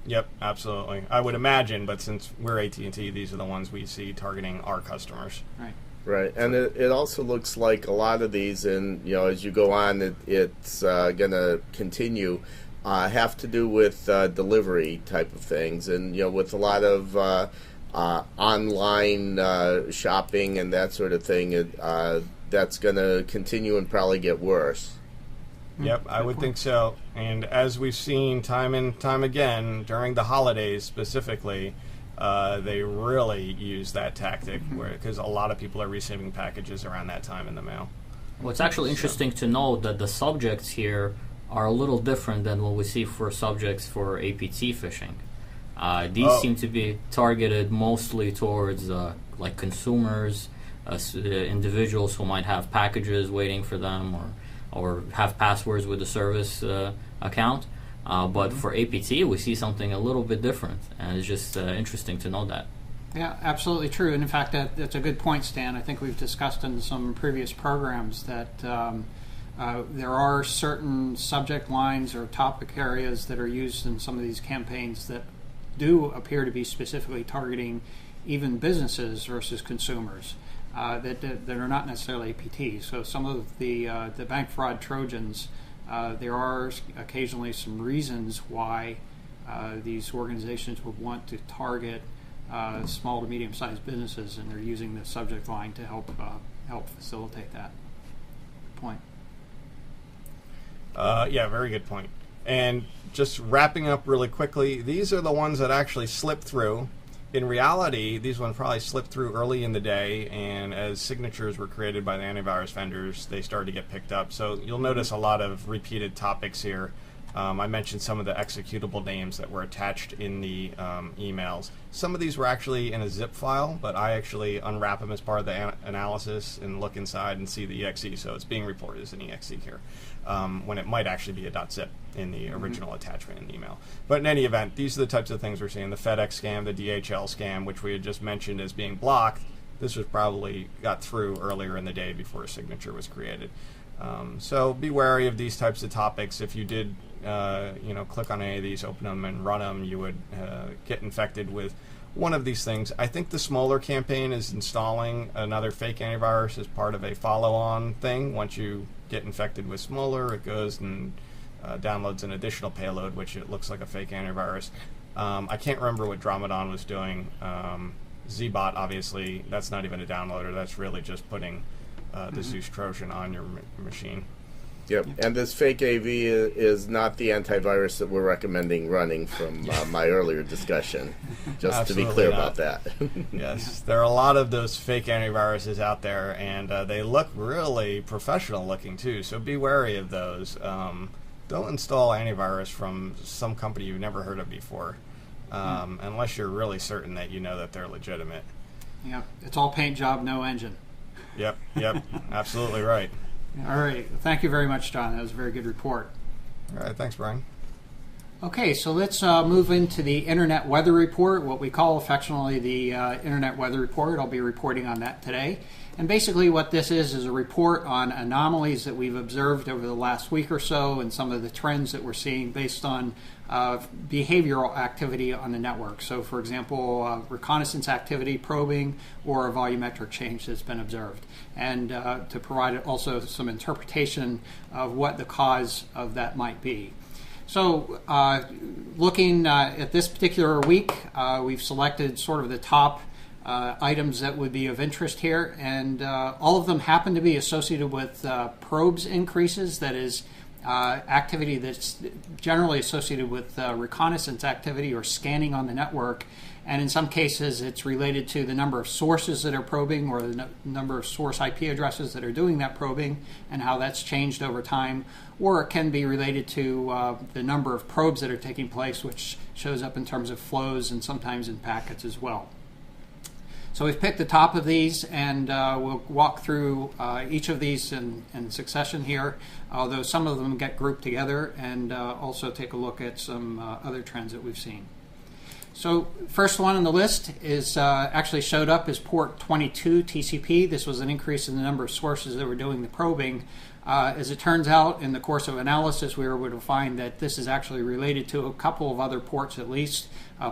Yep, absolutely. I would imagine, but since we're AT&T, these are the ones we see targeting our customers. Right. Right, and it also looks like a lot of these, and as you go on, it's going to continue. Have to do with delivery type of things, and with a lot of online shopping and that sort of thing, that's going to continue and probably get worse. Yep, I would think so. And as we've seen time and time again during the holidays specifically, they really use that tactic because a lot of people are receiving packages around that time in the mail. Well, it's actually interesting to note that the subjects here are a little different than what we see for subjects for APT phishing. These seem to be targeted mostly towards like consumers, individuals who might have packages waiting for them or have passwords with the service account. But for APT, we see something a little bit different, and it's just interesting to know that. Yeah, absolutely true. And in fact, that's a good point, Stan. I think we've discussed in some previous programs that there are certain subject lines or topic areas that are used in some of these campaigns that do appear to be specifically targeting even businesses versus consumers that are not necessarily APT. So some of the bank fraud Trojans, there are occasionally some reasons why these organizations would want to target small to medium-sized businesses, and they're using the subject line to help facilitate that point. Yeah, very good point. And just wrapping up really quickly, these are the ones that actually slip through. In reality, these ones probably slipped through early in the day, and as signatures were created by the antivirus vendors, they started to get picked up. So you'll notice a lot of repeated topics here. I mentioned some of the executable names that were attached in the emails. Some of these were actually in a zip file, but I actually unwrap them as part of the analysis and look inside and see the exe. So it's being reported as an exe here, when it might actually be a .zip in the original attachment in the email. But in any event, these are the types of things we're seeing. The FedEx scam, the DHL scam, which we had just mentioned as being blocked. This was probably got through earlier in the day before a signature was created. So be wary of these types of topics. If you did click on any of these, open them and run them, you would get infected with one of these things. I think the smaller campaign is installing another fake antivirus as part of a follow-on thing. Once you get infected with smaller, it goes and downloads an additional payload, which it looks like a fake antivirus. I can't remember what Dromedon was doing. Zbot, obviously, that's not even a downloader. That's really just putting the Zeus Trojan on your machine. Yep, and this fake AV is not the antivirus that we're recommending running from my earlier discussion, just to be clear about that. Yes, there are a lot of those fake antiviruses out there, and they look really professional looking too, so be wary of those. Don't install antivirus from some company you've never heard of before, unless you're really certain that you know that they're legitimate. Yeah, it's all paint job, no engine. Yep, absolutely right. All right. Thank you very much, John. That was a very good report. All right. Thanks, Brian. Okay, so let's move into the Internet Weather Report, what we call affectionately the Internet Weather Report. I'll be reporting on that today. And basically what this is a report on anomalies that we've observed over the last week or so and some of the trends that we're seeing based on behavioral activity on the network. So, for example, reconnaissance activity, probing, or a volumetric change that's been observed. And to provide also some interpretation of what the cause of that might be. So, looking at this particular week, we've selected sort of the top items that would be of interest here, and all of them happen to be associated with probes increases, that is, activity that's generally associated with reconnaissance activity or scanning on the network, and in some cases it's related to the number of sources that are probing or the number of source IP addresses that are doing that probing and how that's changed over time, or it can be related to the number of probes that are taking place, which shows up in terms of flows and sometimes in packets as well. So we've picked the top of these, and we'll walk through each of these in succession here, although some of them get grouped together, and also take a look at some other trends that we've seen. So first one on the list is actually showed up as port 22 TCP. This was an increase in the number of sources that were doing the probing. As it turns out, in the course of analysis, we were able to find that this is actually related to a couple of other ports at least.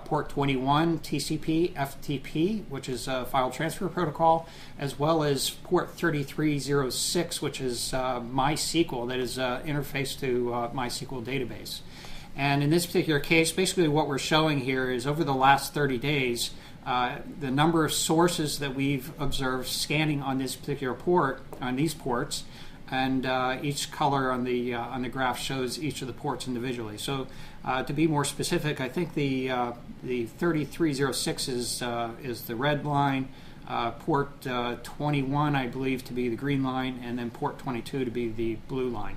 Port 21 TCP FTP, which is a file transfer protocol, as well as port 3306, which is MySQL, that is interface to MySQL database. And in this particular case, basically what we're showing here is over the last 30 days, the number of sources that we've observed scanning on this particular port, on these ports, and each color on the graph shows each of the ports individually. So to be more specific, I think the 3306 is the red line, port 21 I believe to be the green line, and then port 22 to be the blue line.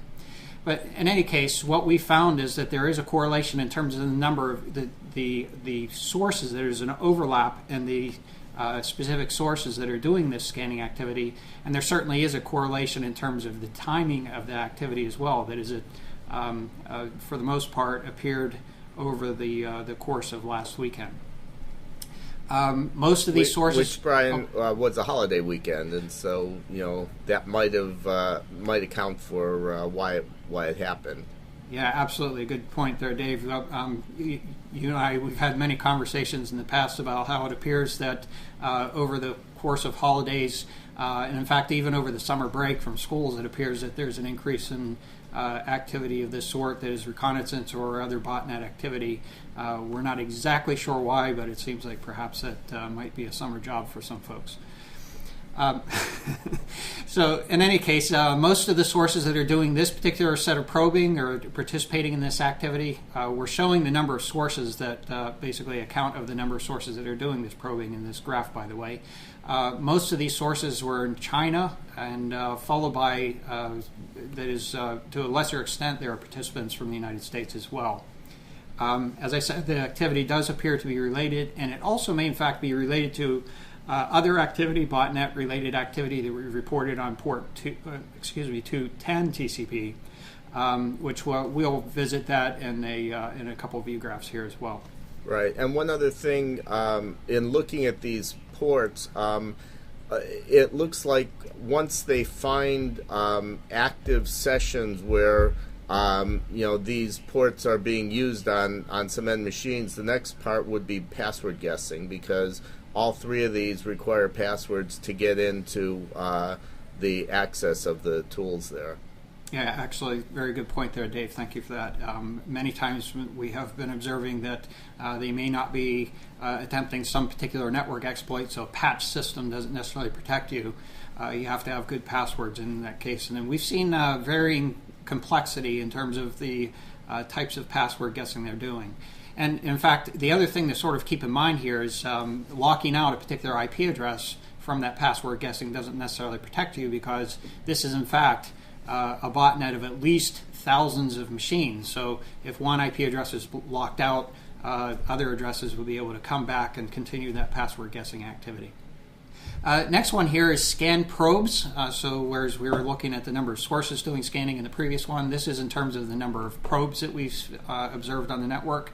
But in any case, what we found is that there is a correlation in terms of the number of the sources. There's an overlap in the specific sources that are doing this scanning activity, and there certainly is a correlation in terms of the timing of the activity as well. That is, for the most part, appeared over the course of last weekend. Most of these sources, which Brian was a holiday weekend, and so that might account for why it happened. Yeah, absolutely. Good point there, Dave. You and I, we've had many conversations in the past about how it appears that over the course of holidays, and in fact even over the summer break from schools, it appears that there's an increase in activity of this sort that is reconnaissance or other botnet activity. We're not exactly sure why, but it seems like perhaps that might be a summer job for some folks. So in any case, most of the sources that are doing this particular set of probing or participating in this activity, we're showing the number of sources that basically account of the number of sources that are doing this probing in this graph, by the way. Most of these sources were in China, and followed by, that is, to a lesser extent, there are participants from the United States as well. As I said, the activity does appear to be related, and it also may in fact be related to other activity, botnet-related activity that we reported on port 210 TCP, which we'll visit that in a couple of view graphs here as well. Right, and one other thing, in looking at these ports, it looks like once they find active sessions where these ports are being used on some end machines, the next part would be password guessing, because all three of these require passwords to get into the access of the tools there. Yeah, actually, very good point there, Dave. Thank you for that. Many times we have been observing that they may not be attempting some particular network exploit, so a patch system doesn't necessarily protect you. You have to have good passwords in that case. And then we've seen varying complexity in terms of the types of password guessing they're doing. And in fact, the other thing to sort of keep in mind here is locking out a particular IP address from that password guessing doesn't necessarily protect you, because this is in fact a botnet of at least thousands of machines. So if one IP address is locked out, other addresses will be able to come back and continue that password guessing activity. Next one here is scan probes. So whereas we were looking at the number of sources doing scanning in the previous one, this is in terms of the number of probes that we've observed on the network.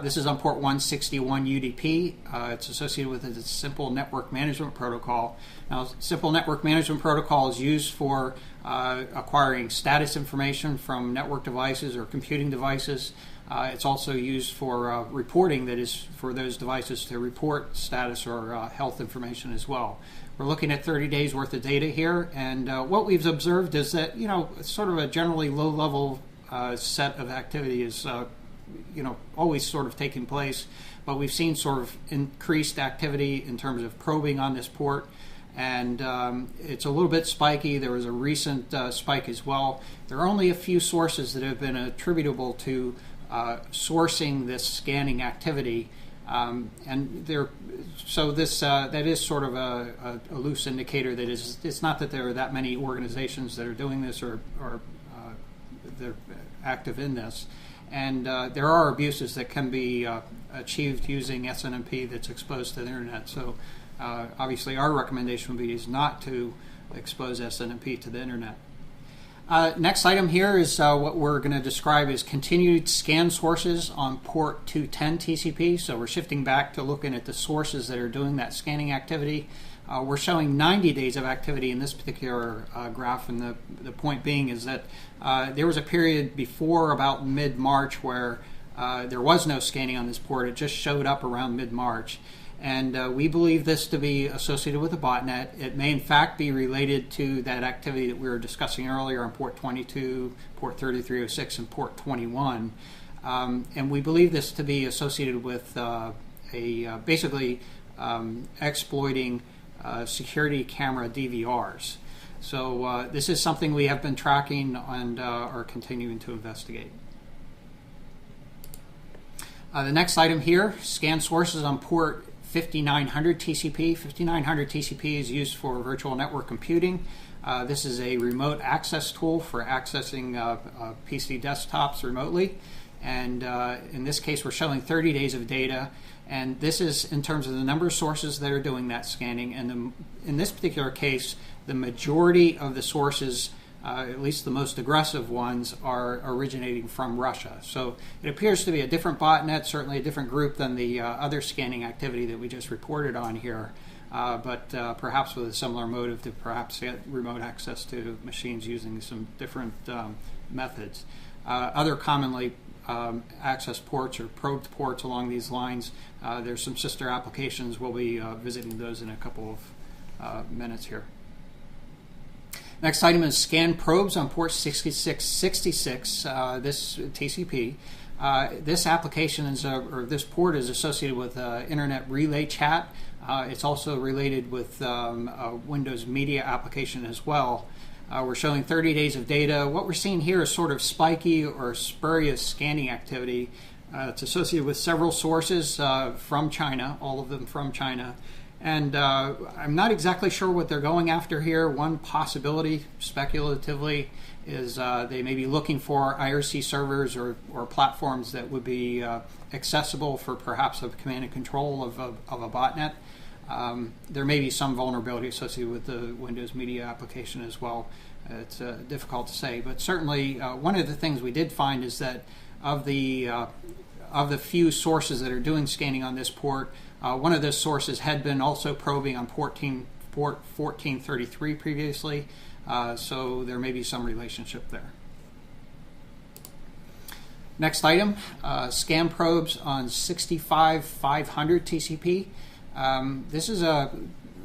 This is on port 161 UDP. It's associated with a simple network management protocol. Now, simple network management protocol is used for acquiring status information from network devices or computing devices. It's also used for reporting, that is for those devices to report status or health information as well. We're looking at 30 days worth of data here, and what we've observed is that, sort of a generally low-level set of activity is always sort of taking place, but we've seen sort of increased activity in terms of probing on this port, and it's a little bit spiky. There was a recent spike as well. There are only a few sources that have been attributable to sourcing this scanning activity, and so this that is sort of a loose indicator that it's not that there are that many organizations that are doing this or they're active in this. And there are abuses that can be achieved using SNMP that's exposed to the internet. So obviously our recommendation would be is not to expose SNMP to the internet. Next item here is what we're going to describe as continued scan sources on port 210 TCP. So we're shifting back to looking at the sources that are doing that scanning activity. We're showing 90 days of activity in this particular graph, and the point being is that there was a period before about mid-March where there was no scanning on this port. It just showed up around mid-March. And we believe this to be associated with a botnet. It may in fact be related to that activity that we were discussing earlier on port 22, port 3306, and port 21. And we believe this to be associated with basically exploiting security camera DVRs. So this is something we have been tracking and are continuing to investigate. The next item here, scan sources on port 5900 TCP. 5900 TCP is used for virtual network computing. This is a remote access tool for accessing PC desktops remotely. And in this case, we're showing 30 days of data. And this is in terms of the number of sources that are doing that scanning. And in this particular case, the majority of the sources at least the most aggressive ones, are originating from Russia. So it appears to be a different botnet, certainly a different group than the other scanning activity that we just reported on here, but perhaps with a similar motive to perhaps get remote access to machines using some different methods. Other commonly access ports or probed ports along these lines, there's some sister applications. We'll be visiting those in a couple of minutes here. Next item is scan probes on port 6666, this TCP. This application is, or this port is associated with Internet Relay Chat. It's also related with a Windows Media application as well. We're showing 30 days of data. What we're seeing here is sort of spiky or spurious scanning activity. It's associated with several sources from China, all of them from China. And I'm not exactly sure what they're going after here. One possibility, speculatively, is they may be looking for IRC servers or platforms that would be accessible for perhaps a command and control of a botnet. There may be some vulnerability associated with the Windows Media application as well. It's difficult to say, but certainly one of the things we did find is that of the few sources that are doing scanning on this port, one of those sources had been also probing on port 1433 previously, so there may be some relationship there. Next item, scan probes on 65500 TCP. This is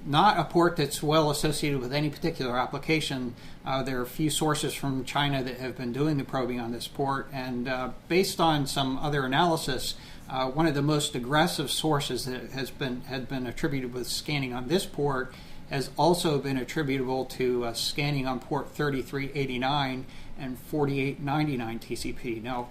not a port that's well associated with any particular application. There are a few sources from China that have been doing the probing on this port, and based on some other analysis, one of the most aggressive sources that had been attributed with scanning on this port has also been attributable to scanning on port 3389 and 4899 TCP. Now,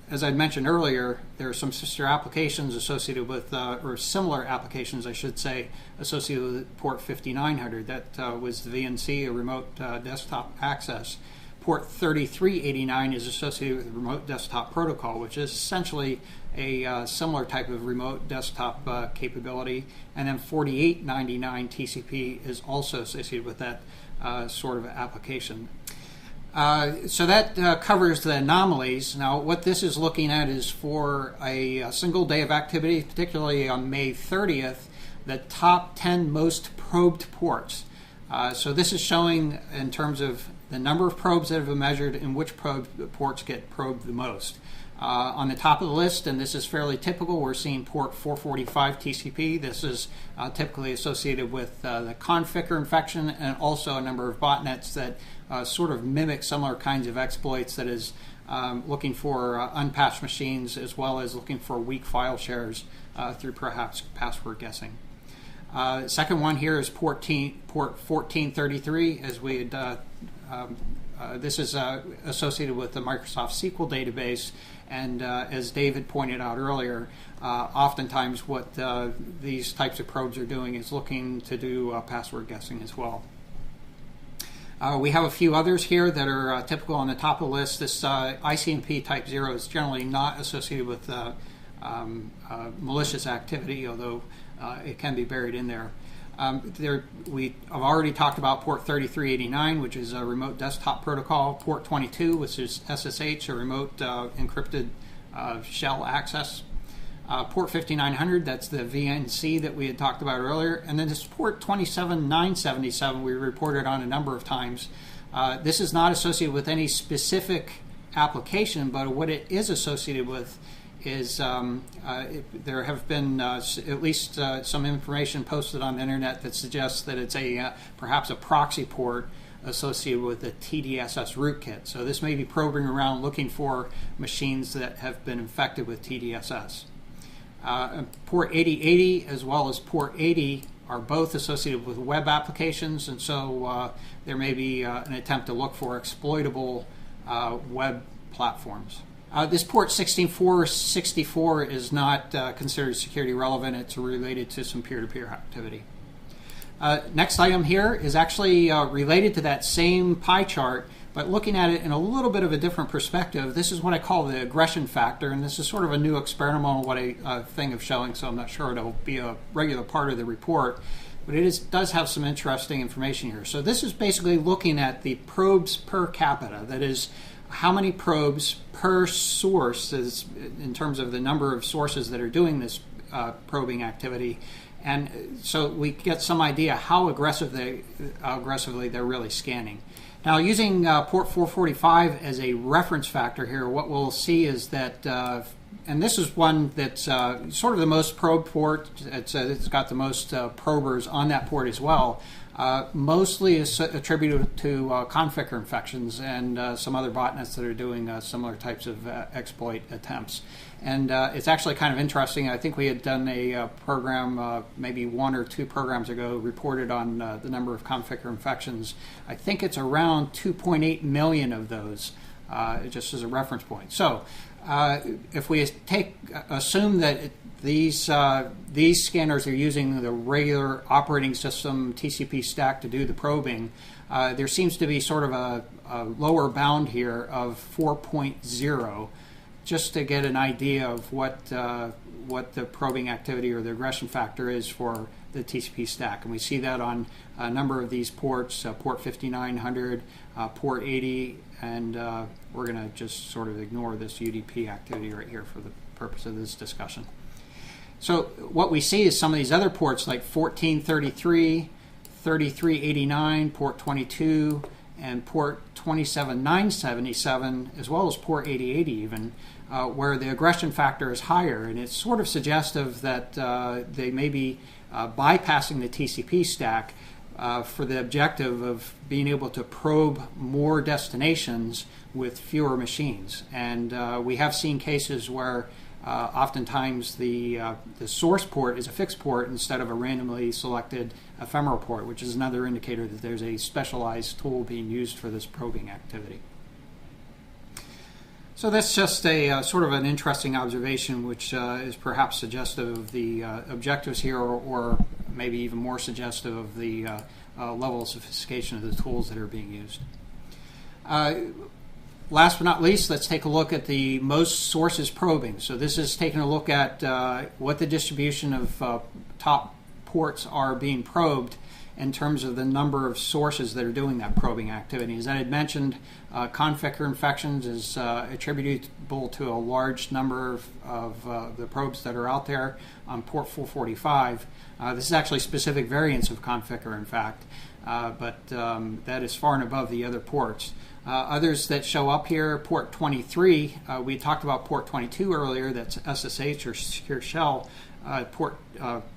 as I mentioned earlier, there are some sister applications associated with, or similar applications, I should say, associated with port 5900. That was the VNC, a remote desktop access. Port 3389 is associated with the remote desktop protocol, which is essentially a similar type of remote desktop capability. And then 4899 TCP is also associated with that sort of application. So that covers the anomalies. Now, what this is looking at is for a single day of activity, particularly on May 30th, the top 10 most probed ports. So this is showing in terms of the number of probes that have been measured and which ports get probed the most. On the top of the list, and this is fairly typical, we're seeing port 445 TCP. This is typically associated with the Conficker infection and also a number of botnets that sort of mimic similar kinds of exploits, that is looking for unpatched machines as well as looking for weak file shares through perhaps password guessing. Second one here is port 1433, as we had this is associated with the Microsoft SQL database, and as David pointed out earlier, oftentimes what these types of probes are doing is looking to do password guessing as well. We have a few others here that are typical on the top of the list. This ICMP type 0 is generally not associated with malicious activity, although it can be buried in there. We have already talked about port 3389, which is a remote desktop protocol, port 22, which is SSH, a remote encrypted shell access, port 5900, that's the VNC that we had talked about earlier, and then this port 27977 we reported on a number of times. This is not associated with any specific application, but what it is associated with is there have been at least some information posted on the internet that suggests that it's perhaps a proxy port associated with the TDSS rootkit. So this may be probing around looking for machines that have been infected with TDSS. Port 8080 as well as port 80 are both associated with web applications, and so there may be an attempt to look for exploitable web platforms. This port 16464 is not considered security relevant. It's related to some peer-to-peer activity. Next item here is actually related to that same pie chart, but looking at it in a little bit of a different perspective. This is what I call the aggression factor, and this is sort of a new experimental thing of showing, so I'm not sure it'll be a regular part of the report. but does have some interesting information here. So this is basically looking at the probes per capita. That is, how many probes per source is in terms of the number of sources that are doing this probing activity. And so we get some idea how aggressively they're really scanning. Now, using port 445 as a reference factor here, what we'll see is that, and this is one that's sort of the most probed port. It's got the most probers on that port as well. Mostly is attributed to configure infections and some other botnets that are doing similar types of exploit attempts. And it's actually kind of interesting. I think we had done a program maybe 1 or 2 programs ago, reported on the number of configure infections. I think it's around 2.8 million of those, just as a reference point. So if we assume that these scanners are using the regular operating system TCP stack to do the probing, there seems to be sort of a lower bound here of 4.0, just to get an idea of what the probing activity or the aggression factor is for the TCP stack. And we see that on a number of these ports, port 5900, port 80, and we're going to just sort of ignore this UDP activity right here for the purpose of this discussion. So what we see is some of these other ports like 1433, 3389, port 22, and port 27977, as well as port 8080 even, where the aggression factor is higher. And it's sort of suggestive that they may be bypassing the TCP stack for the objective of being able to probe more destinations with fewer machines. And we have seen cases where oftentimes the source port is a fixed port instead of a randomly selected ephemeral port, which is another indicator that there's a specialized tool being used for this probing activity. So that's just a sort of an interesting observation, which is perhaps suggestive of the objectives here, or maybe even more suggestive of the level of sophistication of the tools that are being used. Last but not least, let's take a look at the most sources probing. So this is taking a look at what the distribution of top ports are being probed in terms of the number of sources that are doing that probing activity. As I had mentioned, configure infections is attributable to a large number of the probes that are out there on port 445. This is actually specific variants of configure, in fact, but that is far and above the other ports. Others that show up here, port 23, we talked about port 22 earlier, that's SSH or secure shell. Port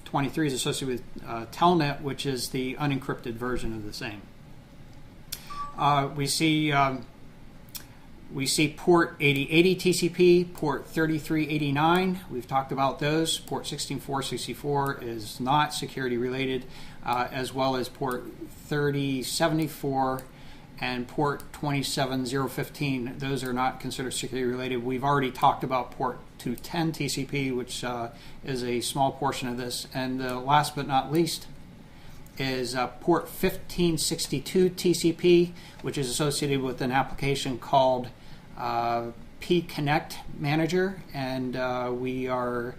23 is associated with Telnet, which is the unencrypted version of the same. We see port 8080 TCP, port 3389. We've talked about those. Port 16464 is not security related, as well as port 3074 and port 27015. Those are not considered security related. We've already talked about port 210 TCP, which is a small portion of this. And last but not least is port 1562 TCP, which is associated with an application called pconnect manager, and that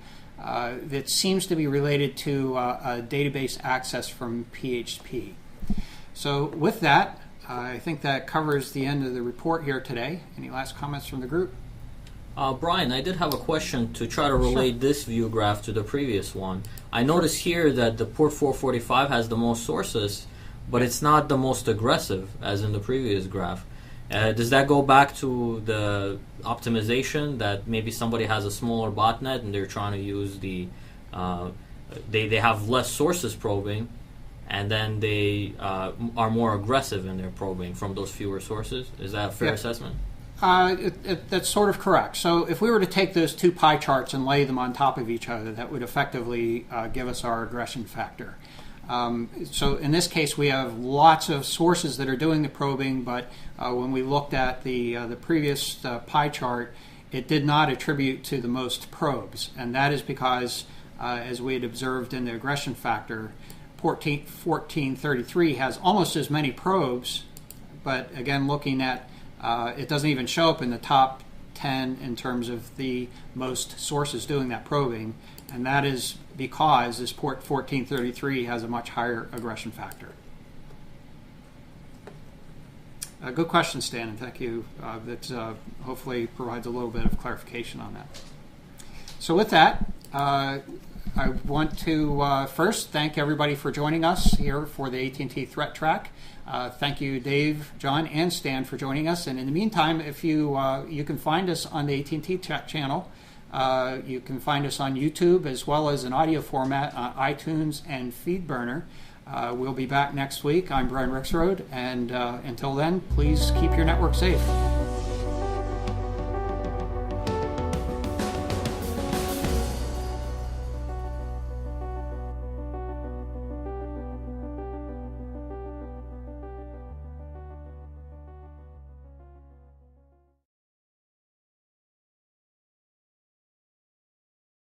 seems to be related to a database access from PHP. So with that, I think that covers the end of the report here today. Any last comments from the group? Brian, I did have a question to try to relate this view graph to the previous one. I notice here that the port 445 has the most sources, but it's not the most aggressive as in the previous graph. Does that go back to the optimization that maybe somebody has a smaller botnet and they're trying to use the they have less sources probing, and then they are more aggressive in their probing from those fewer sources? Is that a fair assessment? That's sort of correct. So if we were to take those two pie charts and lay them on top of each other, that would effectively give us our aggression factor. So in this case, we have lots of sources that are doing the probing, but when we looked at the previous pie chart, it did not attribute to the most probes, and that is because, as we had observed in the aggression factor, port 1433 has almost as many probes, but again, looking at it doesn't even show up in the top 10 in terms of the most sources doing that probing. and that is because this port 1433 has a much higher aggression factor. Good question, Stan, and thank you. That hopefully provides a little bit of clarification on that. So with that, I want to first thank everybody for joining us here for the AT&T ThreatTraq. Thank you, Dave, John, and Stan for joining us. And in the meantime, if you can find us on the AT&T Chat channel. You can find us on YouTube as well as in audio format on iTunes and FeedBurner. We'll be back next week. I'm Brian Rexroad, and until then, please keep your network safe.